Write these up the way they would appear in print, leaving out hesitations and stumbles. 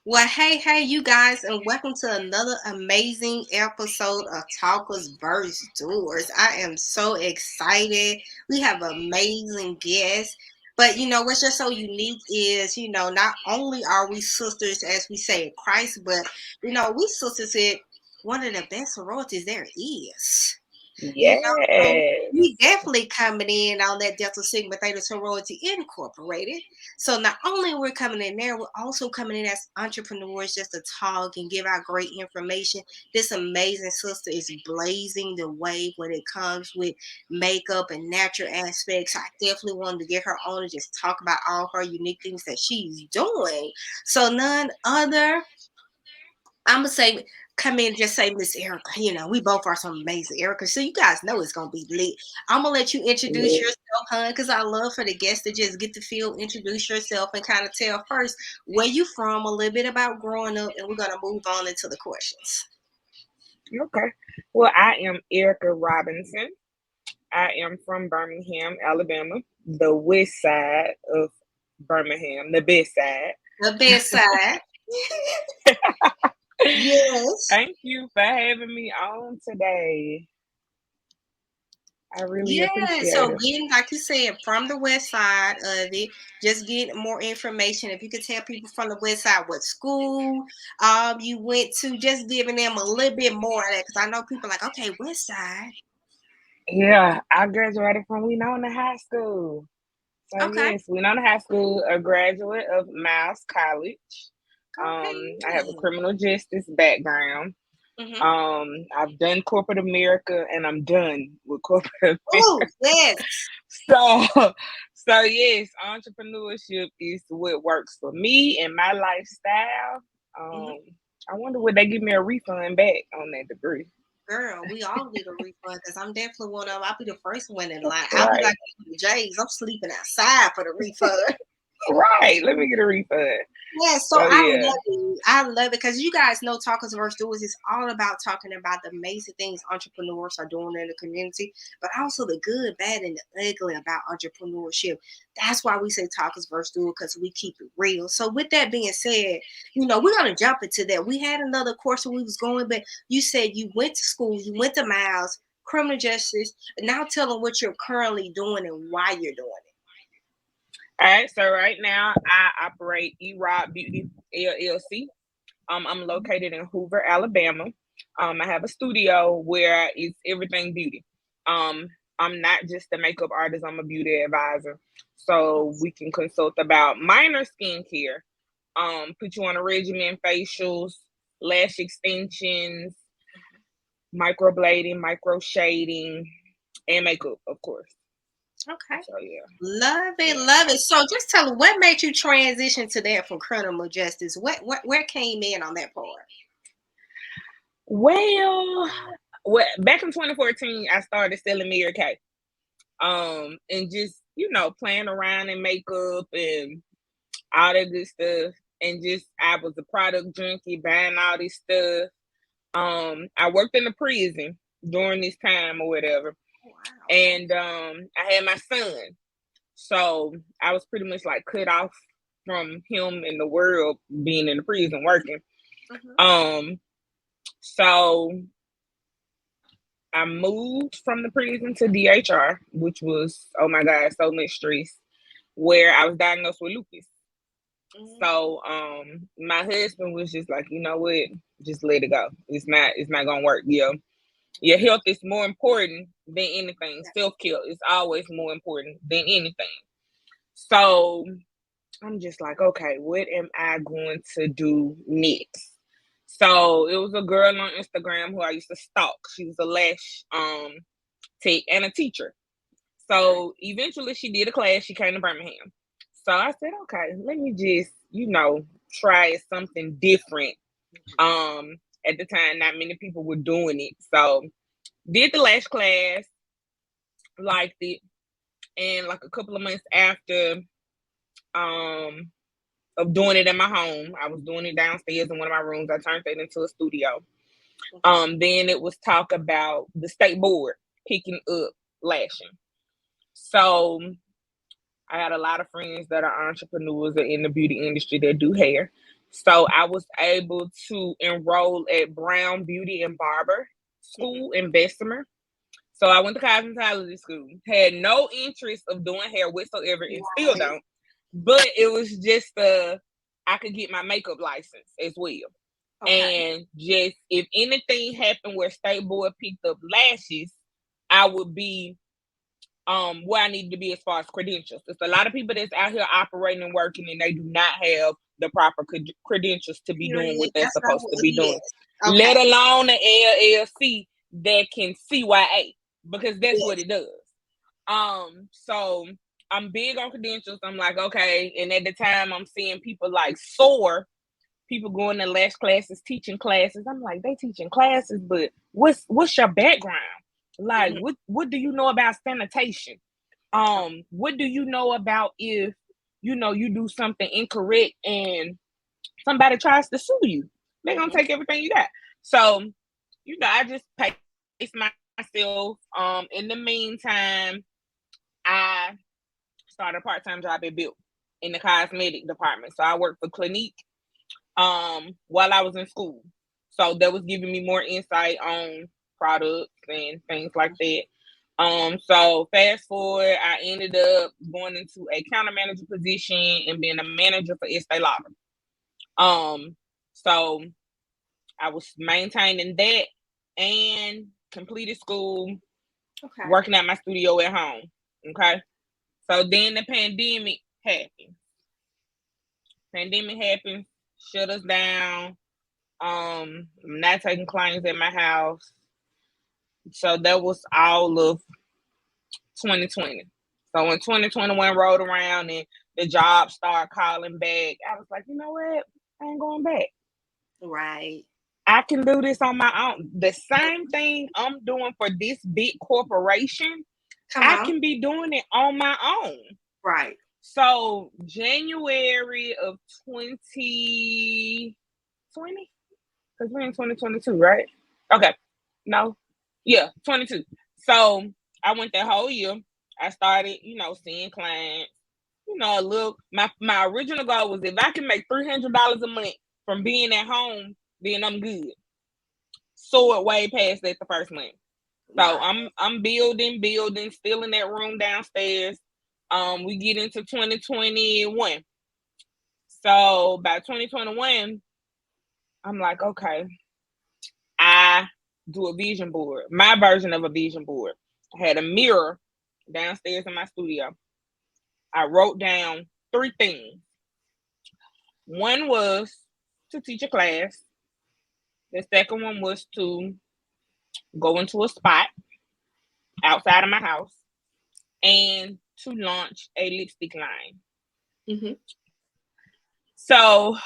Well, hey, you guys, and welcome to another amazing episode of Talkers vs. Doers. I am so excited. We have amazing guests. But what's just so unique is, not only are we sisters, as we say in Christ, but, we sisters in one of the best sororities there is. So Yes. we definitely coming in on that Delta Sigma Theta Sorority Incorporated. So not only we're coming in there, we're also coming in as entrepreneurs just to talk and give out great information. This amazing sister is blazing the way when it comes with makeup and natural aspects. I definitely wanted to get her on and just talk about all her unique things that she's doing. So none other I'm gonna say, come in and just say, Miss Erica. We both are some amazing Erica. So you guys know it's gonna be lit. I'm gonna let you introduce Yes. yourself, hun, because I love for the guests to just get to feel, introduce yourself, and kind of tell first where you from, a little bit about growing up, and we're gonna move on into the questions. Okay. Well, I am Erica Robinson. I am from Birmingham, Alabama, the west side of Birmingham, the best side. The best side. Yes. Thank you for having me on today. I really Yeah, appreciate so it. getting, like you said, from the west side of it, just getting more information. If you could tell people from the west side what school you went to, just giving them a little bit more of that, because I know people like, okay, west side. Yeah, I graduated from Winona High School. So Okay. yes, Winona High School, a graduate of Miles College. Okay. I have a criminal justice background. Mm-hmm. I've done corporate America, and I'm done with corporate America. Oh, yes. So, so yes, entrepreneurship is what works for me and my lifestyle. Mm-hmm. Um, I wonder would they give me a refund back on that degree? Girl, we all need a refund because I'm definitely one of them. I'll be the first one in line. I'll be Right, like the Jays. I'm sleeping outside for the refund. right. Let me get a refund. Yeah, so So I yeah, love it. I love it because you guys know Talkers versus Doers is all about talking about the amazing things entrepreneurs are doing in the community, but also the good, bad, and the ugly about entrepreneurship. That's why we say Talkers versus Doers because we keep it real. So with that being said, we're gonna jump into that. We had another course where we was going, but you said you went to school, you went to Miles, criminal justice, and now tell them what you're currently doing and why you're doing it. all right, so right now I operate Beauty LLC. I'm located in Hoover, Alabama. I have a studio where it's everything beauty. Um, I'm not just a makeup artist, I'm a beauty advisor. So we can consult about minor skincare, put you on a regimen, facials, lash extensions, microblading, micro shading, and makeup, of course. Okay. So yeah. Love it, Yeah. love it. So just tell them what made you transition to that from criminal justice. What where came in on that part? Well, back in 2014, I started selling Mary Kay. And just playing around in makeup and all that good stuff. And just I was a product junkie, buying all this stuff. I worked in the prison during this time or whatever, Wow, okay. and I had my son, so I was pretty much like cut off from him in the world, being in the prison working. Hmm. Um, so I moved from the prison to DHR, which was, oh my God, so much stress, where I was diagnosed with lupus. So my husband was just like, you know what, just let it go. It's not gonna work. Your health is more important than anything. Self-care is always more important than anything. So I'm just like, okay, what am I going to do next? So it was a girl on Instagram who I used to stalk. She was a lash tech and a teacher. Okay. So eventually she did a class. She came to Birmingham. So I said, okay, let me just, try something different. At the time, not many people were doing it. So did the lash class, liked it. And like a couple of months after um of doing it in my home, I was doing it downstairs in one of my rooms. I turned it into a studio. Then it was talk about the state board picking up lashing. So I had a lot of friends that are entrepreneurs or in the beauty industry that do hair. So I was able to enroll at Brown Beauty and Barber School in Bessemer. So I went to cosmetology school. Had no interest of doing hair whatsoever, and still Right. don't. But it was just I could get my makeup license as well. Okay. And just if anything happened where State Board picked up lashes, I would be where I needed to be as far as credentials. There's a lot of people that's out here operating and working, and they do not have the proper credentials to be doing what Period. they're That's not supposed what to it be doing, is. let Okay. alone the LLC that can CYA, because that's what Yes. it does. So I'm big on credentials. I'm like, okay, and at the time I'm seeing people like SOAR, people going to lash classes, teaching classes. I'm like, they teaching classes, but what's your background? Like, Mhm. what do you know about sanitation? What do you know about if you do something incorrect and somebody tries to sue you? They're gonna Mhm. take everything you got. So, I just pace myself. In the meantime, I started a part-time job at Built in the cosmetic department. So I worked for Clinique while I was in school. So that was giving me more insight on products and things like that. So fast forward, I ended up going into a counter manager position and being a manager for Estee Lauder. So I was maintaining that and completed school, Okay. working at my studio at home. Okay. So then the pandemic happened. Pandemic happened, shut us down. I'm not taking clients at my house. So that was all of 2020. So when 2021 rolled around and the job started calling back, I was like, you know what? I ain't going back. Right. I can do this on my own. The same thing I'm doing for this big corporation, Come I on. can be doing it on my own. Right. So January of 2020, because we're in 2022, right? Okay. No. Yeah, 22. So I went that whole year. I started, seeing clients. A little. My original goal was if I can make $300 a month from being at home, then I'm good. Soared way past that the first month. So Right. I'm building, still in that room downstairs. We get into 2021. So by 2021, I'm like, okay, I do a vision board, my version of a vision board. I had a mirror downstairs in my studio. I wrote down 3 things. One was to teach a class. The second one was to go into a spot outside of my house and to launch a lipstick line. Mm-hmm. So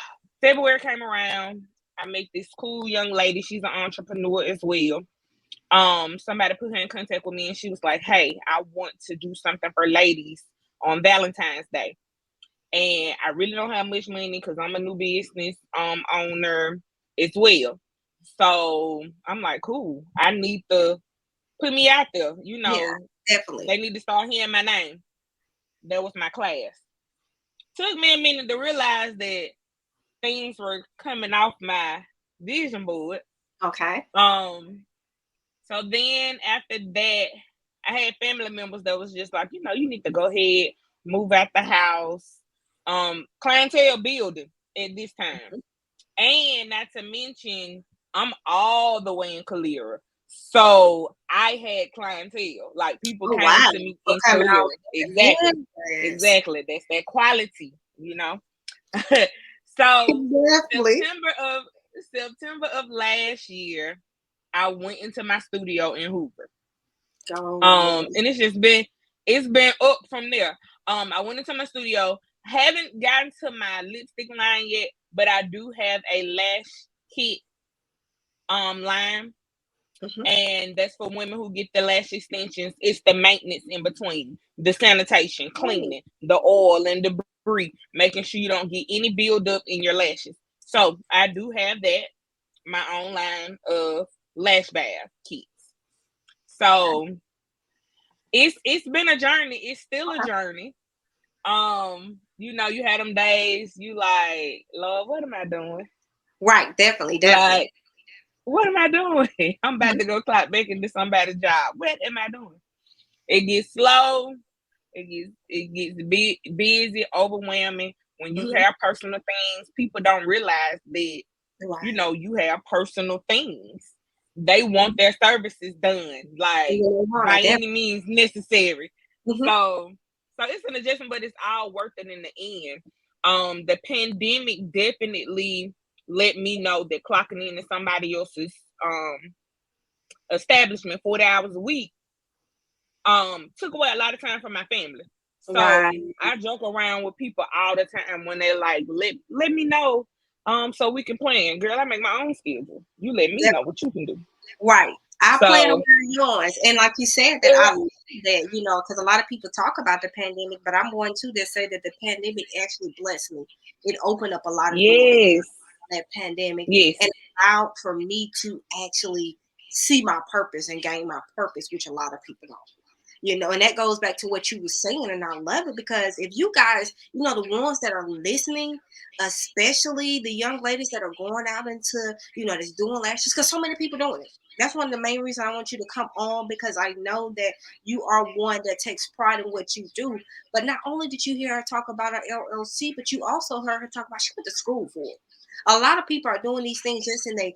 February came around. I met this cool young lady. She's an entrepreneur as well. Somebody put her in contact with me and she was like, hey, I want to do something for ladies on Valentine's Day. And I really don't have much money because I'm a new business owner as well. So I'm like, cool. I need to put me out there. Yeah, definitely. They need to start hearing my name. That was my class. Took me a minute to realize that things were coming off my vision board. Okay. So then after that, I had family members that was just like, you need to go ahead, move out the house. Clientele building at this time. And not to mention, I'm all the way in Calera. So I had clientele. Like people Oh came wow. to me So in coming Calera. out. Exactly. Yes. Exactly. That's that quality. So Definitely. September of last year, I went into my studio in Hoover. Go ahead. And it's been up from there. I went into my studio, haven't gotten to my lipstick line yet, but I do have a lash kit line, Mm-hmm. and that's for women who get the lash extensions. It's the maintenance in between, the sanitation, Oh, cleaning, the oil and debris, making sure you don't get any buildup in your lashes. So I do have that, my own line of lash bath kits. So it's been a journey. It's still a journey. you know, you had them days, you like, Lord, what am I doing? Right, definitely, definitely. Like, what am I doing? I'm about Mhm. to go clock back into somebody's job. What am I doing? It gets slow. It gets busy, overwhelming. When you Mhm. have personal things, people don't realize that, you Right. know, you have personal things. They want their services done, like Yeah, by definitely. any means necessary. Mhm. So, so it's an adjustment, but it's all worth it in the end. The pandemic definitely let me know that clocking into somebody else's establishment 40 hours a week took away a lot of time from my family. So Right. I joke around with people all the time when they're like, let me know so we can plan. Girl, I make my own schedule. You let me know what you can do. Right. I plan So around yours. And like you said, that I love that, because a lot of people talk about the pandemic, but I'm one too that say that the pandemic actually blessed me. It opened up a lot of doors, yes, that pandemic, yes, and allowed for me to actually see my purpose and gain my purpose, which a lot of people don't. And that goes back to what you were saying, and I love it because if you guys, the ones that are listening, especially the young ladies that are going out into, that's doing lashes, because so many people doing it. That's one of the main reasons I want you to come on, because I know that you are one that takes pride in what you do. But not only did you hear her talk about her LLC, but you also heard her talk about she went to school for it. A lot of people are doing these things just in their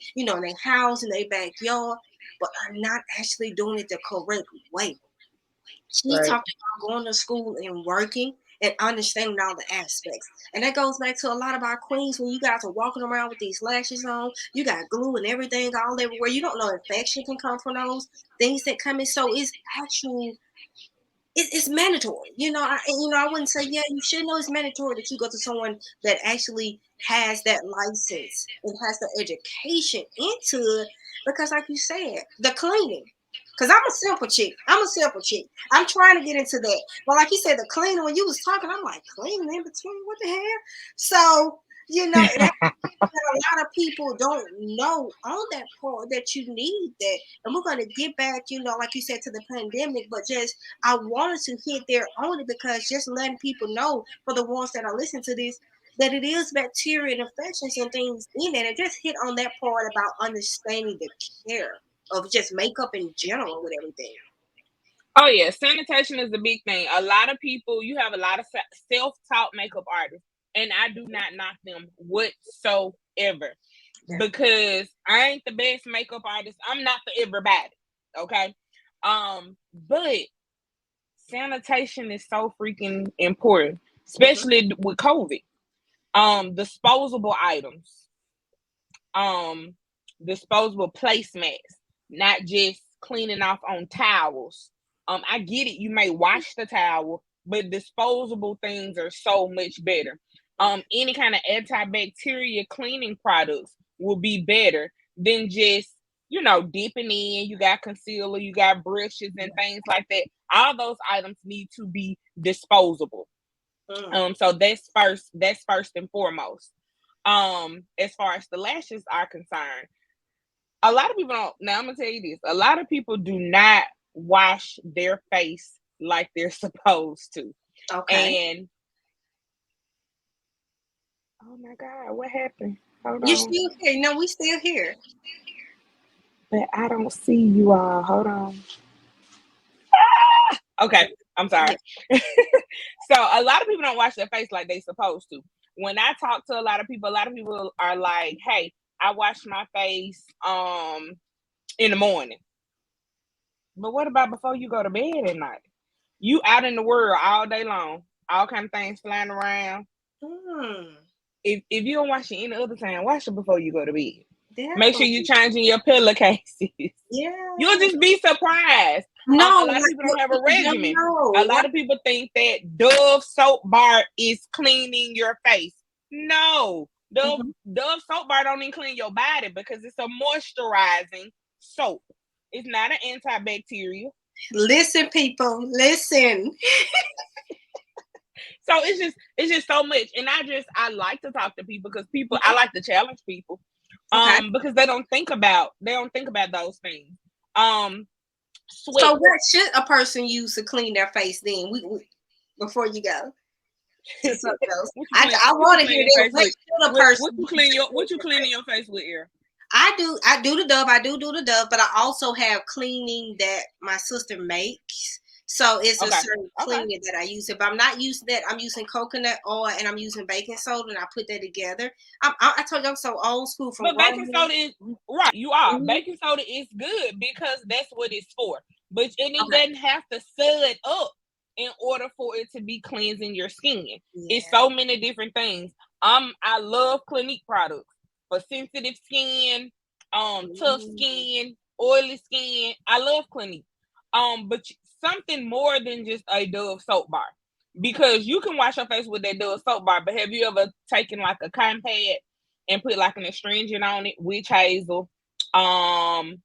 house, in their backyard, but are not actually doing it the correct way. She right. talked about going to school and working and understanding all the aspects. And that goes back to a lot of our queens when you guys are walking around with these lashes on, you got glue and everything all everywhere. You don't know infection can come from those things that come in. So it's actual it's mandatory. I wouldn't say, yeah, you should know it's mandatory that you go to someone that actually has that license and has the education into it. Because, like you said, the cleaning. Because I'm a simple chick. I'm a simple chick. I'm trying to get into that. But like you said, the cleaning, when you was talking, I'm like, cleaning in between? What the hell? So, that a lot of people don't know on that part that you need that. And we're going to get back, like you said, to the pandemic, but just I wanted to hit there on it because just letting people know, for the ones that are listening to this, that it is bacteria and infections and things in it. And just hit on that part about understanding the care of just makeup in general with everything. Oh yeah, sanitation is a big thing. A lot of people, you have a lot of self-taught makeup artists, and I do not knock them whatsoever Yeah. because I ain't the best makeup artist. I'm not for everybody. Okay. But sanitation is so freaking important, Mm-hmm. especially with COVID. Disposable items, um, disposable placemats, not just cleaning off on towels. I get it, you may wash the towel, but disposable things are so much better. Any kind of antibacterial cleaning products will be better than just, dipping in. You got concealer, you got brushes and things like that. All those items need to be disposable. Mm. So that's first and foremost. As far as the lashes are concerned, a lot of people don't. Now I'm gonna tell you this: a lot of people do not wash their face like they're supposed to. Okay. And oh my God, what happened? Hold You on, still here? No, we still here. but I don't see you all. Hold on. Okay, I'm sorry. Yeah. So a lot of people don't wash their face like they supposed to. When I talk to a lot of people are like, "Hey, I wash my face in the morning." But what about before you go to bed at night? You out in the world all day long, all kind of things flying around. Mm. If you don't wash it any other time, wash it before you go to bed. Make sure you're Definitely. changing your pillowcases. You'll Yeah. just be surprised. A No, lot of people don't have a no, regimen. A no. lot of people think that Dove soap bar is cleaning your face. No, Dove Mhm. Dove soap bar don't even clean your body because it's a moisturizing soap. It's not an antibacterial. Listen, people, listen. So it's just so much, and I like to talk to people because I like to challenge people, Okay. because they don't think about those things. Um, Sweat. So, what should a person use to clean their face then? We before you go. to something else. What you I what you want to hear clean your that. face What with? should a What person you use to what clean you their cleaning face? your face with, Air? I do the Dove. I do the Dove, but I also have cleaning that my sister makes. So it's a Okay. certain Okay. cleaning that I use. If I'm not using that, I'm using coconut oil and I'm using baking soda, and I put that together. I told you I'm so old school from But baking growing up. soda is right. You are. Mhm. Baking soda is good because that's what it's for. But and it Okay. doesn't have to sud up in order for it to be cleansing your skin. It's Yeah. so many different things. I love Clinique products for sensitive skin, tough Mhm. skin, oily skin. I love Clinique. But something more than just a Dove soap bar. Because you can wash your face with that Dove soap bar, but have you ever taken like a cotton pad and put like an astringent on it, witch hazel, um,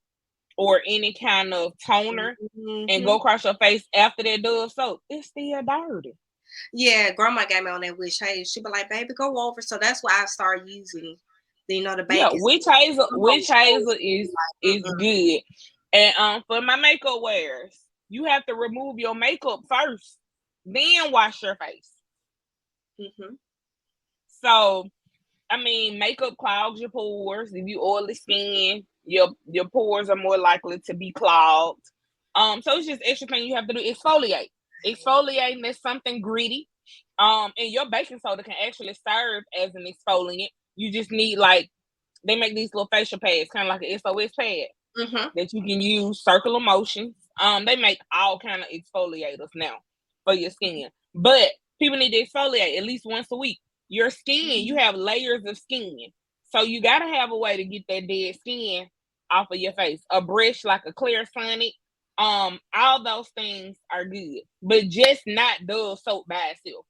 or any kind of toner, and go Mhm. across your face after that Dove soap? It's still dirty. Yeah, grandma got me on that wish. Hey, she be like, "Baby, go over." So that's why I started using, the Yeah, baking soda. Grandma witch was hazel crazy. She was is like, good. And for my makeup wears, you have to remove your makeup first, then wash your face. mm-mm. So I mean, makeup clogs your pores. If you oily skin, your pores are more likely to be clogged. So it's just extra thing you have to do. Exfoliate. Exfoliating is something gritty. And your baking soda can actually serve as an exfoliant. You just need like they make these little facial pads, kind of like an SOS pad Mm-hmm. that you can use circular motions. They make all kind of exfoliators now for your skin, but people need to exfoliate at least once a week. Your skin, you Mm-hmm. have layers of skin, so you got to have a way to get that dead skin off of your face. A brush like a clear sonic, all those things are good, but just not Dove soap by itself.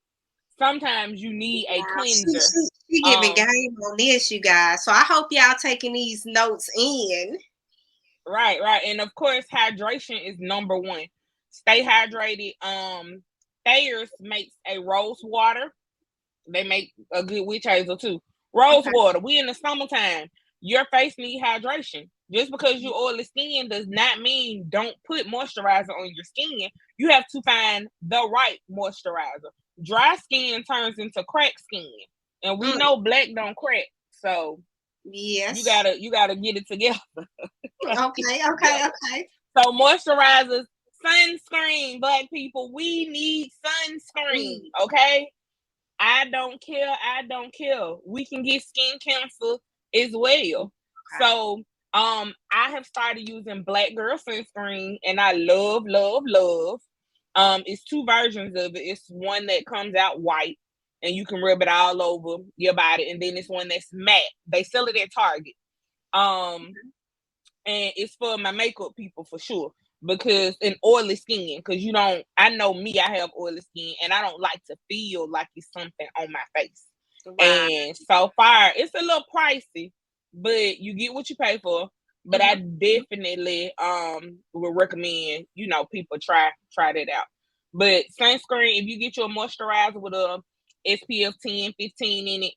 Sometimes you need a Wow, cleanser. she giving Um, game on this, you guys. So I hope y'all taking these notes in. Right, right. And of course, hydration is number one. Stay hydrated. Thayer's makes a rose water. They make a good witch hazel too. Rose Okay. water. We in the summertime. Your face need hydration. Just because you oily skin does not mean don't put moisturizer on your skin. You have to find the right moisturizer. Dry skin turns into crack skin. And we Mm, know black don't crack. So yes. you gotta get it together. Okay. Okay. Together. Okay. So moisturizers, sunscreen, black people, we need sunscreen. Mm, Okay. I don't care. I don't care. We can get skin cancer as well. okay. So I have started using Black Girl sunscreen and I love, love, love. It's two versions of it. It's one that comes out white and you can rub it all over your body, and then it's one that's matte. They sell it at Target. Um and it's for my makeup people for sure, because in oily skin, because you don't, I know me, I have oily skin and I don't like to feel like it's something on my face. Wow. And so far it's a little pricey, but you get what you pay for. But I Mm-hmm. definitely would recommend, people try that out. But sunscreen, if you get your moisturizer with a SPF 10, 15 in it,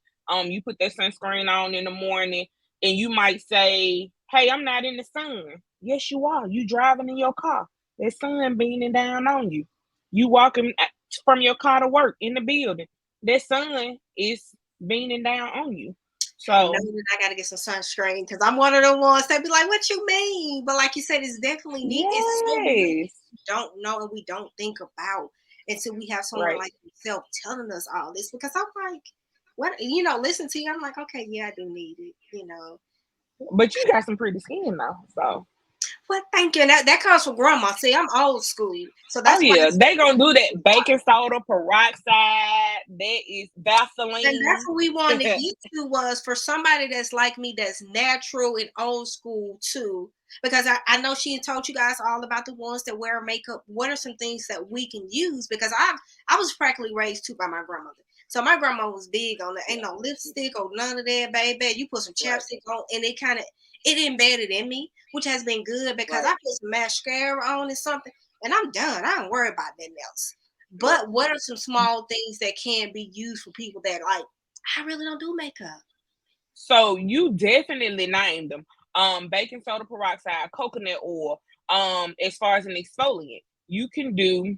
you put that sunscreen on in the morning, and you might say, "Hey, I'm not in the sun." Yes, you are. You driving in your car. That sun beaming down on you. You walking from your car to work in the building. That sun is beaming down on you. I know So that I gotta get some sunscreen because I'm one of the ones that be like, "What you mean?" But like you said, it's definitely neat. It's so many things yes, we don't know and we don't think about until we have someone right. like yourself telling us all this. Because I'm like, what listen to you. I'm like, okay, yeah, I do need it. But you got some pretty skin though. So Well, thank you. And that comes from grandma. See, I'm old school, so oh that's why I yeah, say they gonna do that baking soda peroxide. That is and that's Vaseline. what we wanted to get to was for somebody that's like me, that's natural and old school too. Because I know she had told you guys all about the ones that wear makeup. What are some things that we can use? Because I was practically raised too by my grandmother. So my grandma was big on the ain't no lipstick or none of that, baby. You put some Right, chapstick on, and it embedded in me, which has been good because I right, put some mascara on and something, and I'm done. I don't worry about nothing else. right. But what are some small things that can be used for people that like, I really don't do makeup? So you definitely named them. Baking soda peroxide, coconut oil. As far as an exfoliant, you can do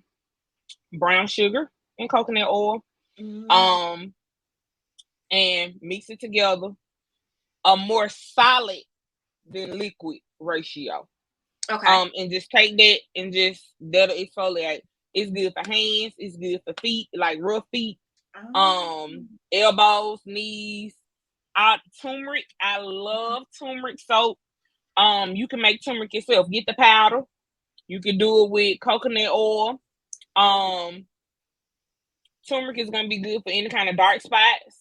brown sugar and coconut oil. Mm. Um, and mix it together. A more solid than liquid ratio. Okay. And just take that and just that'll exfoliate. It's good for hands. It's good for feet, like rough feet. Um, Elbows, knees. Turmeric. I love turmeric soap. You can make turmeric yourself. Get the powder. You can do it with coconut oil. Um, Turmeric is gonna be good for any kind of dark spots.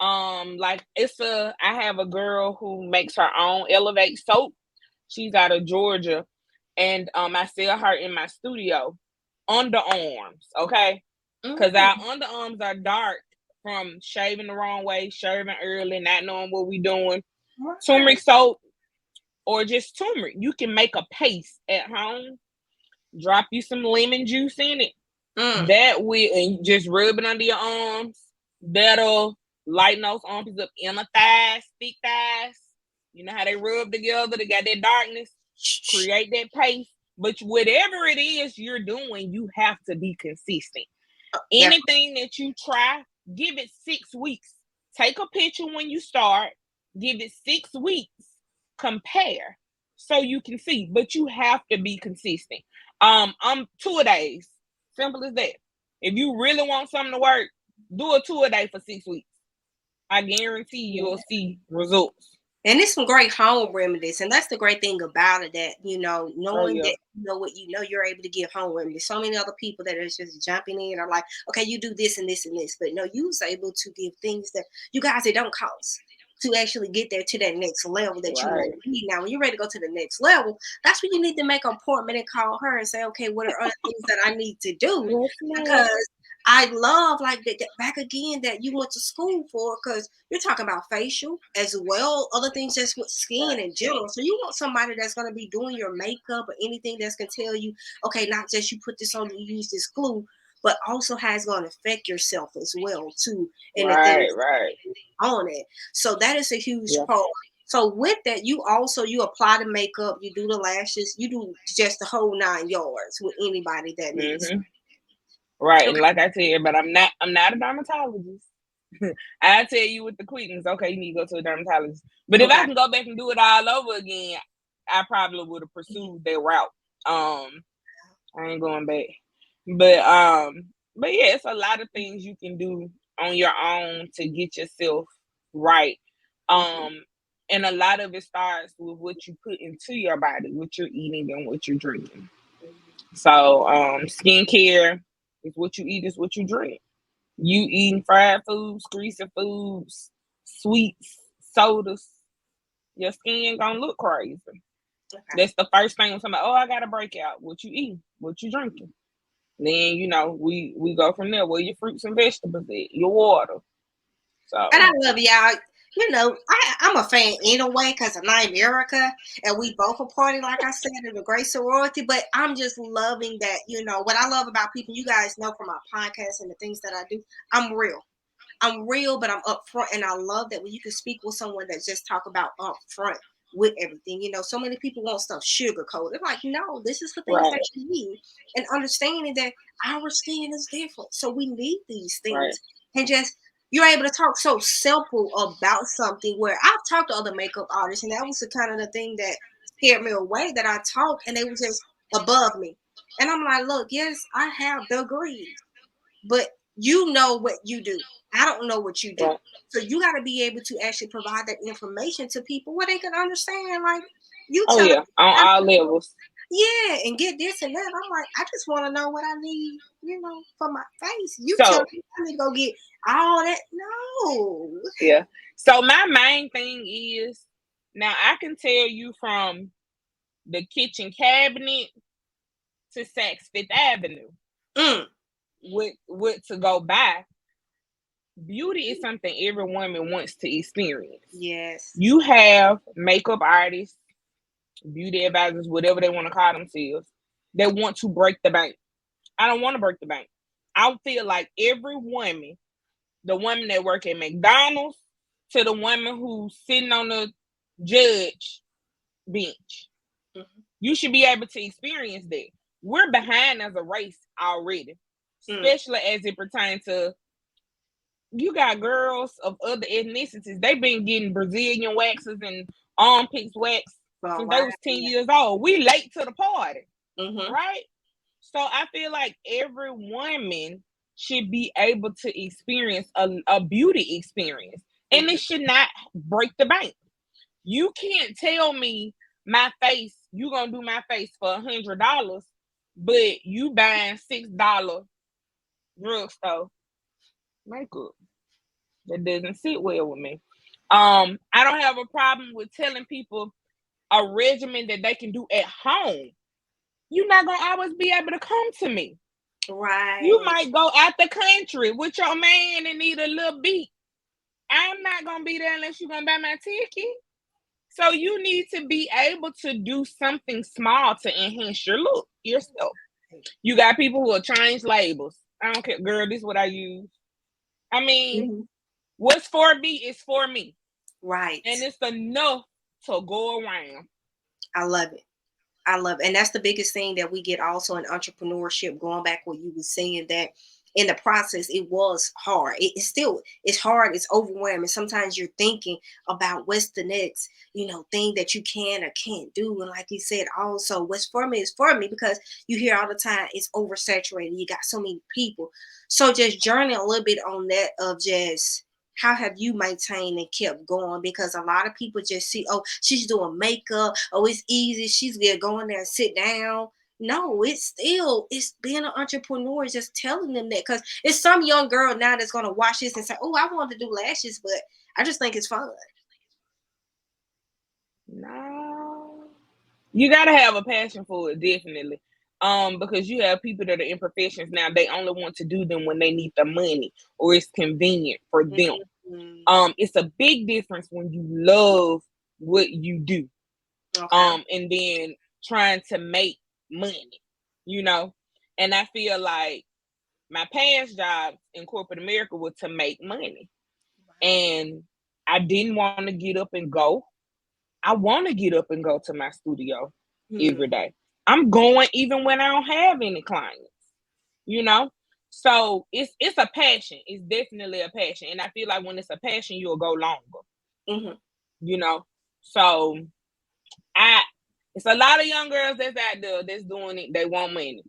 Like I have a girl who makes her own Elevate soap. She's out of Georgia, and I sell her in my studio. Underarms, okay, because our mm. underarms are dark from shaving the wrong way, shaving early, not knowing what we're doing. Right. Turmeric soap or just turmeric. You can make a paste at home. Drop you some lemon juice in it. Mm. That will, and just rub it under your arms. That'll lighten those arms up, inner thighs, thick thighs. You know how they rub together, they got that darkness, create that pace. But whatever it is you're doing, you have to be consistent. That Anything that you try, give it 6 weeks. Take a picture when you start, give it 6 weeks, compare so you can see. But you have to be consistent. I'm 2 days. Simple as that. If you really want something to work, do a 2 a day for 6 weeks. I guarantee you'll see results. and it's some great home remedies, and that's the great thing about it. That Oh knowing yeah. that you know what you know, you're able to give home remedies. So many other people that are just jumping in are like, okay, you do this and this and this, but no, you was able to give things that you guys it don't cost to actually get there to that next level that you want Right. to be. Now, when you're ready to go to the next level, that's when you need to make an appointment and call her and say, okay, what are other things that I need to do? Yes, ma'am. Because I love like that back again that you went to school for because you're talking about facial as well, other things just with skin in general. So you want somebody that's going to be doing your makeup or anything that's going to tell you, okay, not just you put this on, you use this glue, but also how it's going to affect yourself as well too, and the Right, things right. on it. So that is a huge Yeah. part. So with that, you apply the makeup, you do the lashes, you do just the whole 9 yards with anybody that needs. Mm-hmm. Right. And Okay. like I said, but I'm not a dermatologist. I tell you with the quickness, okay, you need to go to a dermatologist. But if I Okay. can go back and do it all over again, I probably would have pursued that route. I ain't going back. But but yeah, it's a lot of things you can do on your own to get yourself right. Mhm. Um and a lot of it starts with what you put into your body, what you're eating and what you're drinking. So skincare is what you eat, is what you drink. You eating fried foods, greasy foods, sweets, sodas, your skin gonna look crazy. Okay. That's the first thing when somebody, oh, I got a breakout. What you eating? What you drinking? Then we go from there. Where your fruits and vegetables at? Your water. And So I love y'all. I'm a fan anyway because of Night America, and we both a party, like I said, in the great sorority. But I'm just loving that, what I love about people, you guys know from my podcast and the things that I do, I'm real. I'm real, but I'm upfront, and I love that when you can speak with someone that just talk about upfront with everything. So many people want stuff sugar coated. Like, no, this is the things that right, you need, and understanding that our skin is different, so we need these right, things, and just you're able to talk so simple about something. Where I've talked to other makeup artists, and that was the kind of the thing that scared me away. That I talked, and they were just above me, and I'm like, look, yes, I have degrees, but you know what you do. I don't know what you do. right. So you got to be able to actually provide that information to people where they can understand. Like you Oh telling yeah, on me, all levels. yeah, and get this and that. I'm like, I just want to know what I need, for my face. You tell So me I need to go get all that. No. yeah. So my main thing is now I can tell you from the kitchen cabinet to Saks Fifth Avenue Mm, what to go by. Beauty is something every woman wants to experience. yes. You have makeup artists, beauty advisors, whatever they want to call themselves, that want to break the bank. I don't want to break the bank. I feel like every woman, the woman that work at McDonald's to the woman who's sitting on the judge bench, Mm-hmm. you should be able to experience that. We're behind as a race already, Mm, especially as it pertains to you got girls of other ethnicities. They've been getting Brazilian waxes and armpits wax All since they right. was 10 years old. We late to the party, Mm-hmm. right? So I feel like every woman should be able to experience a beauty experience. And Mm-hmm. it should not break the bank. You can't tell me my face, you gonna do my face for $100, but you buying $6 drugstore makeup. That doesn't sit well with me. I don't have a problem with telling people a regimen that they can do at home. You're not gonna always be able to come to me. You Right. might go out the country with your man and need a little beat. I'm not gonna be there unless you're gonna buy my ticket. So you need to be able to do something small to enhance your look yourself. You got people who will change labels. I don't care, girl. This is what I use. I mean, Mm-hmm. what's for me is for me, Right. and it's enough to go around. I love it. I love it. And that's the biggest thing that we get also in entrepreneurship, going back what you were saying, that in the process it was hard. It's still, it's hard, it's overwhelming. Sometimes you're thinking about what's the next, thing that you can or can't do. And like you said, also what's for me is for me, because you hear all the time it's oversaturated. You got so many people. So just journey a little bit on that, of just how have you maintained and kept going? Because a lot of people just see, oh, she's doing makeup, oh, it's easy, she's gonna go in there and sit down. No, it's being an entrepreneur is just telling them that, because it's some young girl now that's gonna watch this and say, oh, I want to do lashes, but I just think it's fun. No, you gotta have a passion for it, definitely. Because you have people that are in professions now, they only want to do them when they need the money or it's convenient for them. Mhm. It's a big difference when you love what you do. Okay. And then trying to make money, you know. And I feel like my past jobs in corporate America were to make money. And I didn't want to get up and go. I want to get up and go to my studio Hmm. every day. I'm going even when I don't have any clients, you know? So it's a passion. It's definitely a passion. And I feel like when it's a passion, you'll go longer, Hmm. you know? So I it's a lot of young girls that's out there that's doing it. They want money.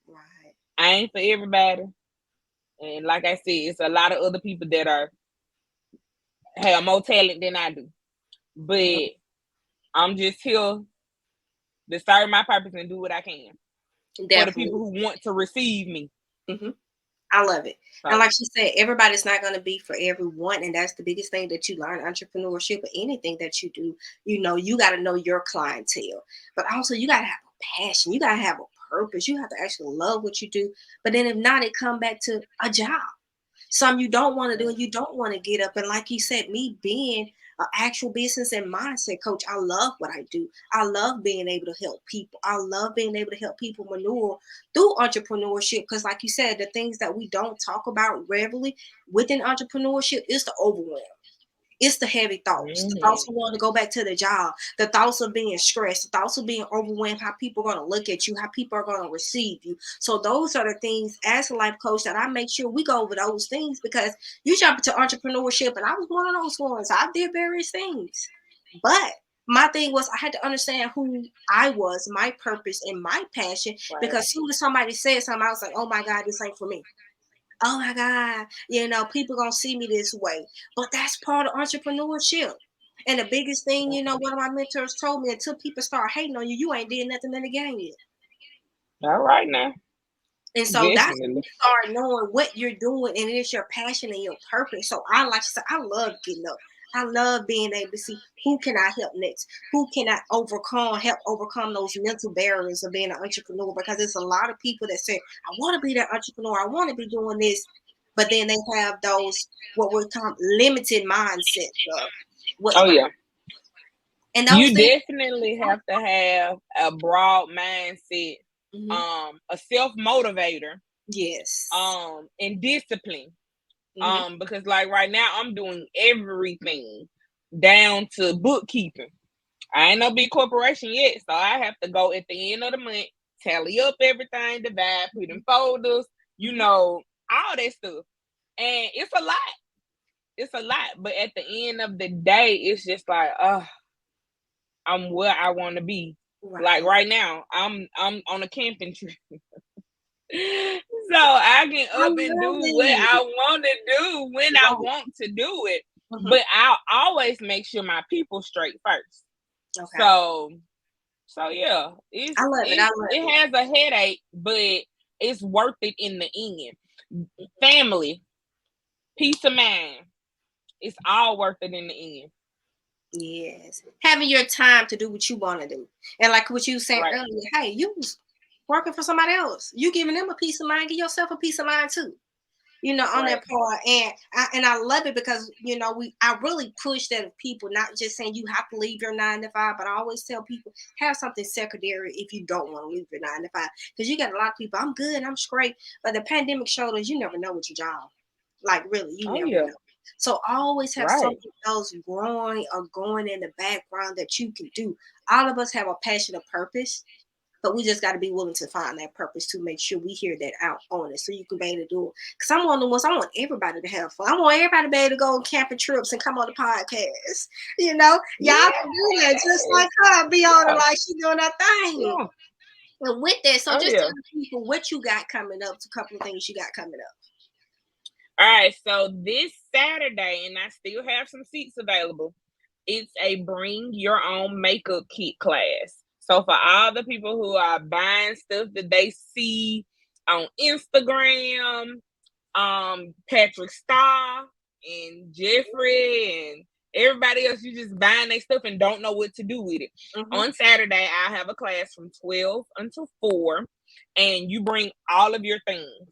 Right. I ain't for everybody. And like I said, it's a lot of other people that are have more talent than I do. But I'm just here to serve my purpose and do what I can for the people Definitely. who want to receive me. Hmm. I love it. And So like she said, everybody's not going to be for everyone. And that's the biggest thing that you learn entrepreneurship or anything that you do. You got to know your clientele, but also you got to have a passion. You got to have a purpose. You have to actually love what you do. But then if not, it come back to a job. Some you don't want to do, and you don't want to get up. And like you said, me being an actual business and mindset coach, I love what I do. I love being able to help people. I love being able to help people maneuver through entrepreneurship, because like you said, the things that we don't talk about regularly within entrepreneurship is the overwhelm. It's the heavy thoughts. The thoughts mm-hmm. of wanting to go back to the job. The thoughts of being stressed. The thoughts of being overwhelmed. How people are going to look at you. How people are going to receive you. So those are the things as a life coach that I make sure we go over those things, because you jump into entrepreneurship, and I was one of those ones. I did various things, but my thing was I had to understand who I was, my purpose, and my passion. Right. Because soon as somebody said something, I was like, "Oh my God, this ain't for me. Oh my God, people gonna see me this way." But that's part of entrepreneurship. And the biggest thing, one of my mentors told me, until people start hating on you, you ain't did nothing in the game yet. All right now. And so that's when Definitely. you start knowing what you're doing, and it's your passion and your purpose. So I like to say, I love getting up. I love being able to see who can I help next, who can I help overcome those mental barriers of being an entrepreneur. Because there's a lot of people that say, I want to be that entrepreneur, I want to be doing this, but then they have those what we call limited mindsets of what's Oh right. yeah. And those You things. definitely have to have a broad mindset, Mhm. a self motivator, Yes. and discipline. Hmm. Because like right now I'm doing everything down to bookkeeping. I ain't no big corporation yet, so I have to go at the end of the month, tally up everything, divide, put in folders, Hmm. all that stuff. And it's a lot. It's a lot. But at the end of the day, it's just like, I'm where I want to be. Right. Like right now, I'm on a camping trip. So I can up and do what I want to do when I want to do it. But I'll always make sure my people straight first. Okay. So yeah, I love it. It has a headache, but it's worth it in the end. Family, peace of mind, it's all worth it in the end. Yes. Having your time to do what you want to do. And like what you were saying earlier, hey, you working for somebody else. You giving them a peace of mind, give yourself a peace of mind too. You know, on that part. And I love it because, you know, I really push that of people, not just saying you have to leave your 9 to 5, but I always tell people have something secondary if you don't want to leave your 9 to 5. Because you got a lot of people, I'm good, I'm straight. But the pandemic showed us you never know what your job. Like really, you never know. So always have something else growing or going in the background that you can do. All of us have a passion or purpose, but we just got to be willing to find that purpose to make sure we hear that out on it so you can be able to do it. Because I'm one of the ones, I want everybody to have fun. I want everybody to be able to go on camping trips and come on the podcast. You know, y'all can do that just like her, be on it like she doing her thing. Yeah. And with that, so just tell people what you got coming up, a couple of things you got coming up. All right, so this Saturday, and I still have some seats available, it's a bring your own makeup kit class. So for all the people who are buying stuff that they see on Instagram, Patrick Starr and Jeffrey and everybody else, you just buying their stuff and don't know what to do with it. On Saturday, I have a class from 12 until 4, and you bring all of your things,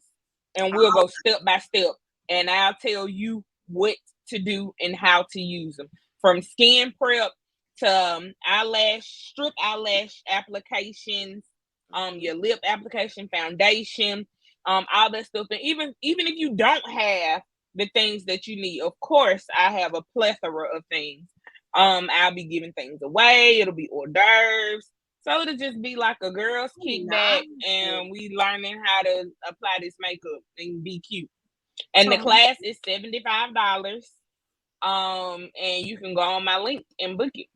and we'll go step by step. And I'll tell you what to do and how to use them. From skin prep to strip eyelash applications, your lip application, foundation, all that stuff. And even if you don't have the things that you need, of course, I have a plethora of things. I'll be giving things away. It'll be hors d'oeuvres. So it'll just be like a girl's kickback, and we learning how to apply this makeup and be cute. And the class is $75. And you can go on my link and book it.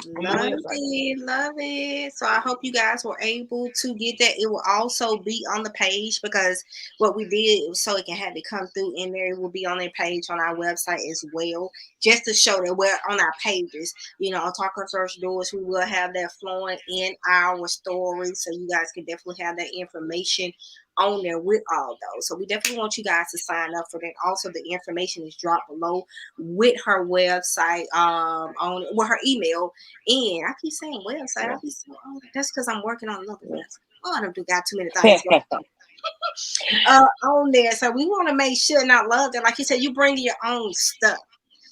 Love it. So I hope you guys were able to get that. It will also be on the page because what we did so it can have it come through in there. It will be on their page on our website as well, just to show that we're on our pages. You know, on Talk on Search Doors, we will have that flowing in our stories, so you guys can definitely have that information on there with all those. So we definitely want you guys to sign up for that. Also, the information is dropped below with her website, on with her email. And I keep saying website. I keep saying, that's because I'm working on another website. I don't do got too many things on there. So we want to make sure, and I love that, like you said, you bring your own stuff.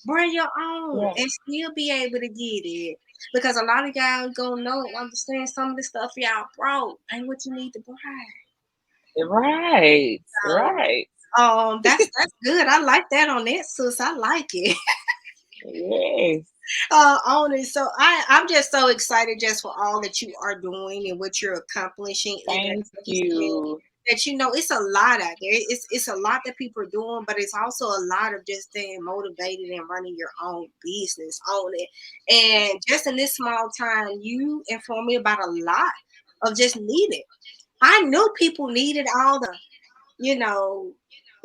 Bring your own and still be able to get it. Because a lot of y'all gonna know and understand some of the stuff y'all broke ain't what you need to buy. Right. That's good. I like that on that, sis. I like it. Yes. On it. So I'm just so excited just for all that you are doing and what you're accomplishing. Thank you. That you know it's a lot out there. It's a lot that people are doing, but it's also a lot of just staying motivated and running your own business on it. And just in this small time, you informed me about a lot of just needed. I knew people needed all the, you know,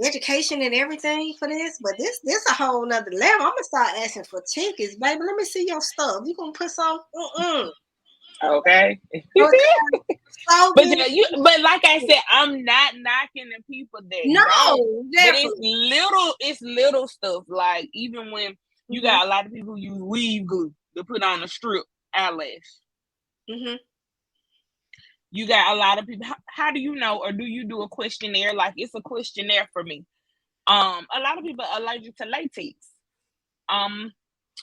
education and everything for this, but this a whole nother level. I'm gonna start asking for tickets, baby. Let me see your stuff. You gonna put some? Okay. So but like I said, I'm not knocking the people that don't. But it's little stuff. Like even when you got a lot of people who use weave glue to put on a strip eyelash. You got a lot of people. How do you know, or do you do a questionnaire? Like it's a questionnaire for me. A lot of people are allergic to latex.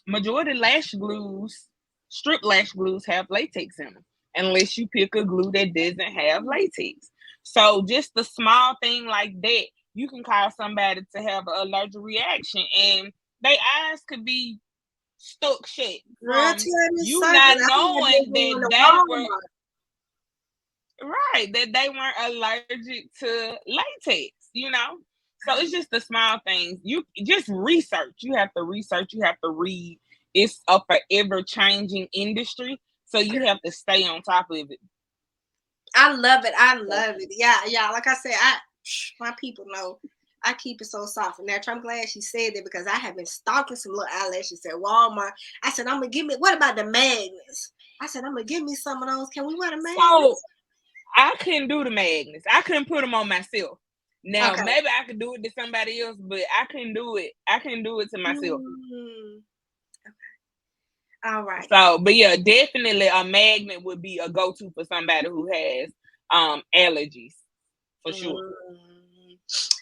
Majority lash glues, strip lash glues, have latex in them, unless you pick a glue that doesn't have latex. So just the small thing like that, you can cause somebody to have an allergic reaction, and their eyes could be stuck shut from you not knowing that they weren't allergic to latex, you know. So it's just the small things. You just research. You have to research. You have to read. It's a forever changing industry, so you have to stay on top of it. I love it. I love it. Yeah, yeah. Like I said, my people know I keep it so soft and natural. I'm glad she said that because I have been stalking some little eyelashes at Walmart. I said, I'm gonna give me. What about the magnets? I said, I'm gonna give me some of those. Can we wear the magnets? So I couldn't do the magnets. I couldn't put them on myself. Now Okay. maybe I could do it to somebody else, but I couldn't do it. I couldn't do it to myself. Okay. All right. So, but yeah, definitely a magnet would be a go-to for somebody who has allergies, for sure.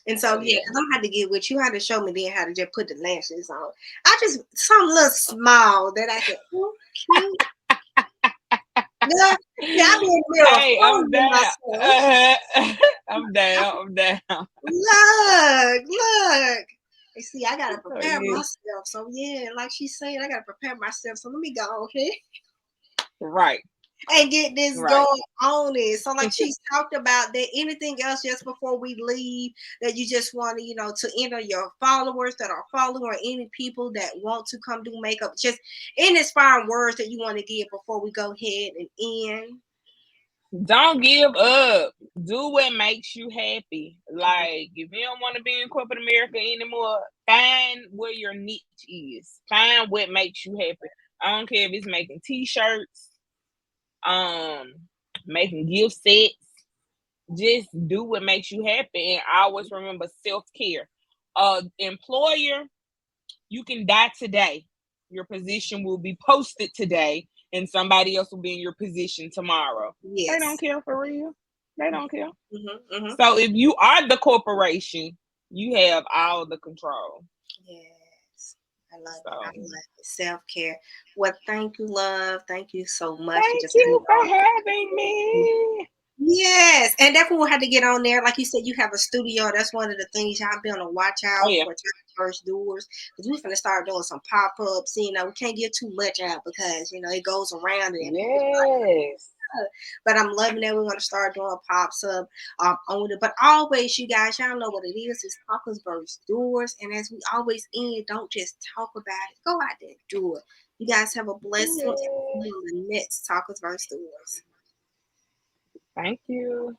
And so yeah, because I'm had to get with you. I had to show me then how to just put the lashes on. I just some little small that I could cute. Yeah, I be in the mirror Hey, I'm fooling down. myself. I'm down. I'm down. Look. You see, I gotta Oh, prepare yeah. myself. So yeah, like she's saying, I gotta prepare myself. So let me go on here Right. and get this Right. going on it. So like she's talked about that. Anything else just before we leave that you just want to, to enter your followers that are following or any people that want to come do makeup, just any inspiring words that you want to give before we go ahead and end. Don't give up. Do what makes you happy. Like, if you don't want to be in corporate America anymore, find where your niche is. Find what makes you happy. I don't care if it's making t-shirts, making gift sets. Just do what makes you happy. And always remember self-care. Employer, you can die today. Your position will be posted today, and somebody else will be in your position tomorrow. Yes. They don't care for real. They don't care. Mm-hmm. So if you are the corporation, you have all the control. Yes. I love it. I love it. Self-care. Well, thank you, love. Thank you so much for Thank just you for having me. Yes, and definitely we'll have to get on there. Like you said, you have a studio. That's one of the things y'all be on the watch Oh, out yeah. for first doors. Because we're going to start doing some pop-ups. We can't get too much out because, it goes around and Yes. but I'm loving that we're going to start doing pops up on it. But always, you guys, y'all know what it is. It's talkers versus doers. And as we always end, don't just talk about it. Go out there and do it. You guys have a blessed one. See you on the next Talkers versus Doers. Thank you.